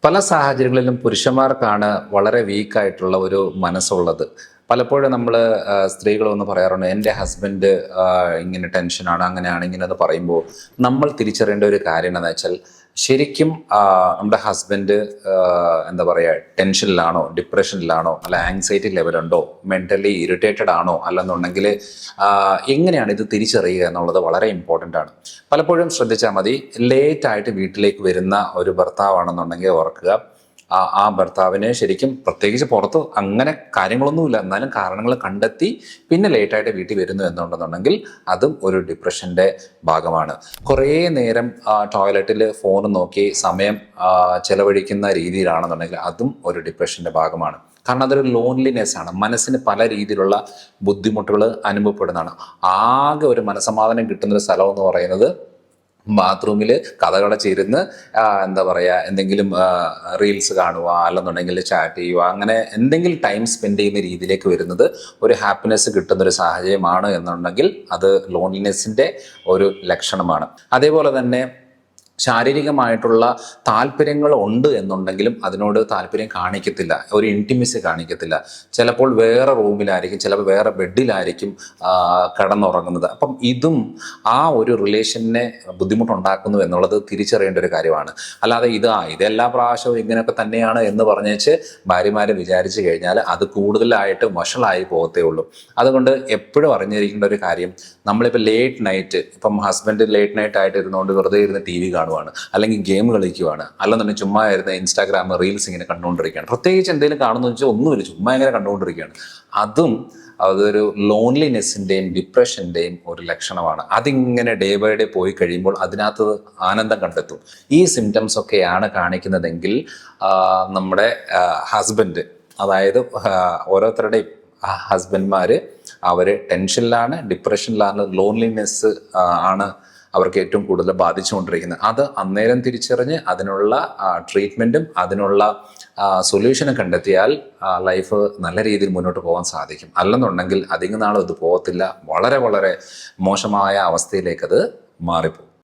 പല സാഹചര്യങ്ങളിലും പുരുഷന്മാർക്കാണ് വളരെ വീക്കായിട്ടുള്ള ഒരു മനസ്സുള്ളത്. പലപ്പോഴും നമ്മൾ സ്ത്രീകളൊന്ന് പറയാറുണ്ട്, എൻ്റെ ഹസ്ബൻഡ് ഇങ്ങനെ ടെൻഷനാണ്, അങ്ങനെയാണ് ഇങ്ങനെ എന്ന് പറയുമ്പോൾ നമ്മൾ തിരിച്ചറിയേണ്ട ഒരു കാര്യം എന്താണെന്ന് വെച്ചാൽ, ശരിക്കും നമ്മുടെ ഹസ്ബൻഡ് എന്താ പറയുക, ടെൻഷനിലാണോ, ഡിപ്രഷനിലാണോ, അല്ല ആങ്സൈറ്റി ലെവലുണ്ടോ, മെൻ്റലി ഇറിറ്റേറ്റഡ് ആണോ, അല്ലെന്നുണ്ടെങ്കിൽ എങ്ങനെയാണ് ഇത് തിരിച്ചറിയുക എന്നുള്ളത് വളരെ ഇമ്പോർട്ടൻ്റ് ആണ്. പലപ്പോഴും ശ്രദ്ധിച്ചാൽ മതി, ലേറ്റായിട്ട് വീട്ടിലേക്ക് വരുന്ന ഒരു ഭർത്താവാണെന്നുണ്ടെങ്കിൽ ഓർക്കുക, ആ ഭർത്താവിന് ശരിക്കും പ്രത്യേകിച്ച് പുറത്ത് അങ്ങനെ കാര്യങ്ങളൊന്നുമില്ല, എന്നാലും കാരണങ്ങൾ കണ്ടെത്തി പിന്നെ ലേറ്റായിട്ട് വീട്ടിൽ വരുന്നു എന്നുണ്ടെന്നുണ്ടെങ്കിൽ അതും ഒരു ഡിപ്രഷൻ്റെ ഭാഗമാണ്. കുറേ നേരം ടോയ്ലറ്റിൽ ഫോൺ നോക്കി സമയം ചെലവഴിക്കുന്ന രീതിയിലാണെന്നുണ്ടെങ്കിൽ അതും ഒരു ഡിപ്രഷൻ്റെ ഭാഗമാണ്. കാരണം അതൊരു ലോൺലിനെസ് ആണ്, മനസ്സിന് പല രീതിയിലുള്ള ബുദ്ധിമുട്ടുകൾ അനുഭവപ്പെടുന്നതാണ്. ആകെ ഒരു മനസ്സമാധാനം കിട്ടുന്നൊരു സ്ഥലം എന്ന് പറയുന്നത് ബാത്റൂമിൽ കഥകടച്ചിരുന്ന് എന്താ പറയുക, എന്തെങ്കിലും റീൽസ് കാണുക, അല്ലെന്നുണ്ടെങ്കിൽ ചാറ്റ് ചെയ്യുക, അങ്ങനെ എന്തെങ്കിലും ടൈം സ്പെൻഡ് ചെയ്യുന്ന രീതിയിലേക്ക് വരുന്നത് ഒരു ഹാപ്പിനെസ് കിട്ടുന്നൊരു സാഹചര്യമാണ് എന്നുണ്ടെങ്കിൽ അത് ലോൺലിനെസ്സിൻ്റെ ഒരു ലക്ഷണമാണ്. അതേപോലെ തന്നെ ശാരീരികമായിട്ടുള്ള താല്പര്യങ്ങൾ ഉണ്ട് എന്നുണ്ടെങ്കിലും അതിനോട് താല്പര്യം കാണിക്കത്തില്ല, ഒരു ഇൻറ്റിമസി കാണിക്കത്തില്ല. ചിലപ്പോൾ വേറെ റൂമിലായിരിക്കും, ചിലപ്പോൾ വേറെ ബെഡിലായിരിക്കും കിടന്നുറങ്ങുന്നത്. അപ്പം ഇതും ആ ഒരു റിലേഷനെ ബുദ്ധിമുട്ടുണ്ടാക്കുന്നു എന്നുള്ളത് തിരിച്ചറിയേണ്ട ഒരു കാര്യമാണ്. അല്ലാതെ ഇതെല്ലാ പ്രാവശ്യവും ഇങ്ങനെയൊക്കെ തന്നെയാണ് എന്ന് പറഞ്ഞേച്ച് ഭാര്യമാർ വിചാരിച്ചു കഴിഞ്ഞാൽ അത് കൂടുതലായിട്ട് വഷളായി പോകത്തേ ഉള്ളൂ. അതുകൊണ്ട് എപ്പോഴും അറിഞ്ഞിരിക്കേണ്ട ഒരു കാര്യം, നമ്മളിപ്പോൾ ലേറ്റ് നൈറ്റ്, ഇപ്പം ഹസ്ബൻഡ് ലേറ്റ് നൈറ്റ് ആയിട്ട് ഇരുന്നുകൊണ്ട് വെറുതെ ഇരുന്ന് TV കാണുവാണ്, അല്ലെങ്കിൽ ഗെയിം കളിക്കുവാണ്, അല്ലെന്നുണ്ടെങ്കിൽ ചുമ്മാ ഇരുന്ന് ഇൻസ്റ്റാഗ്രാം റീൽസ് ഇങ്ങനെ കണ്ടുകൊണ്ടിരിക്കുകയാണ്, പ്രത്യേകിച്ച് എന്തെങ്കിലും കാണുന്നു വെച്ചാൽ ഒന്നുമില്ല, ചുമ്മാ ഇങ്ങനെ കണ്ടുകൊണ്ടിരിക്കുകയാണ്, അതും അതൊരു ലോൺലിനെസ്സിൻ്റെയും ഡിപ്രഷൻ്റെയും ഒരു ലക്ഷണമാണ്. അതിങ്ങനെ ഡേ ബൈ ഡേ പോയി കഴിയുമ്പോൾ അതിനകത്ത് ആനന്ദം കണ്ടെത്തും. ഈ സിംറ്റംസ് ഒക്കെയാണ് കാണിക്കുന്നതെങ്കിൽ നമ്മുടെ ഹസ്ബൻഡ്, അതായത് ഓരോരുത്തരുടെയും ഹസ്ബൻഡ്മാർ അവർ ടെൻഷനിലാണ്, ഡിപ്രഷനിലാണ്, ലോൺലിനെസ് ആണ് അവർക്ക് ഏറ്റവും കൂടുതൽ ബാധിച്ചുകൊണ്ടിരിക്കുന്നത്. അത് അന്നേരം തിരിച്ചറിഞ്ഞ് അതിനുള്ള ട്രീറ്റ്മെൻറ്റും അതിനുള്ള സൊല്യൂഷനും കണ്ടെത്തിയാൽ ലൈഫ് നല്ല രീതിയിൽ മുന്നോട്ട് പോകാൻ സാധിക്കും. അല്ലെന്നുണ്ടെങ്കിൽ അധികം നാളും ഇത് പോകത്തില്ല, വളരെ വളരെ മോശമായ അവസ്ഥയിലേക്കത് മാറിപ്പോകും.